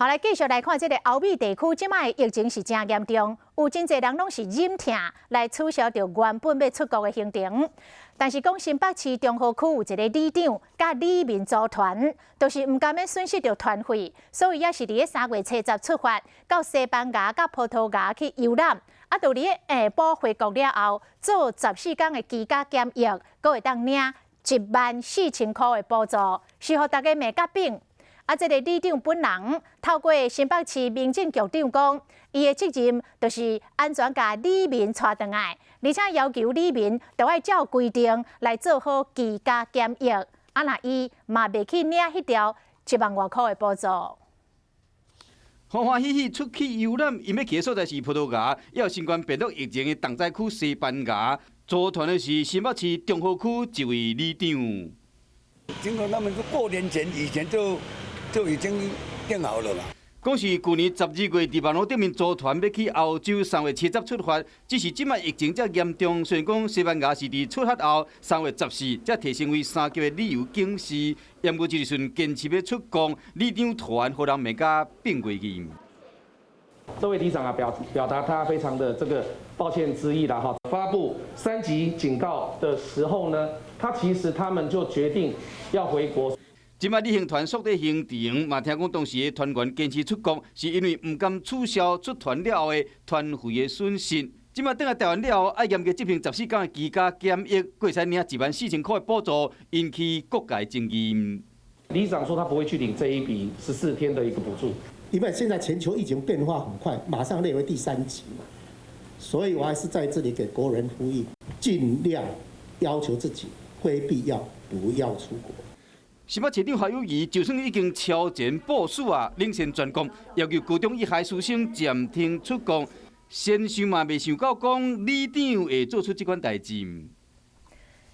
好，来继续来看这个欧美地区，即摆疫情是真严重，有真侪人拢是忍痛来取消掉原本要出国的行程。但是讲新北市中和区有一个里长甲里民组团，就是唔甘要损失掉团费，所以也是伫咧3月初10出发，到西班牙、甲葡萄牙去游览，啊，到伫下晡回国了后，做14天的居家检疫，阁会当领14000块的补助，是互大家买甲饼。啊，这个里长本人透过新北市民政局长讲，伊的责任就是安全甲里民带回来，而且要求里民都要照规定来做好居家检疫。啊，那伊嘛袂去领迄条1万多块的补助。欢欢喜喜出去游览，因要去的所在是葡萄牙，也有新冠病毒疫情的重灾区西班牙。组团的是新北市中和区一位里长。听说他们是过年前以前就已经定好了嘛。讲是去年12月伫网络顶面组团要去欧洲3月70出发，只是即摆疫情遮严重，虽然讲西班牙是伫出发后3月14才提升为3级的旅游警示，也毋过这时阵坚持要出国，里长团互人骂甲变过去。这位里长啊，表达他非常的这个抱歉之意啦哈。发布3级警告的时候呢，他们就决定要回国。即摆旅行团缩短行程，嘛听讲当时的团员坚持出国，是因为唔甘取消出团了后的团费的损失。即摆倒来台湾了后，爱严格执行14天的居家检疫，过才领14000块的补助，引起各界争议。里长说他不会去领这一笔14天的一个补助，因为现在全球疫情变化很快，马上列为第3级，所以我还是在这里给国人呼吁，尽量要求自己非必要不要出国。新北市长侯友宜就算已经超前部署啊，领先全国，要求高中以下师生暂停出国，先想嘛未想到讲里长会做出这款代志。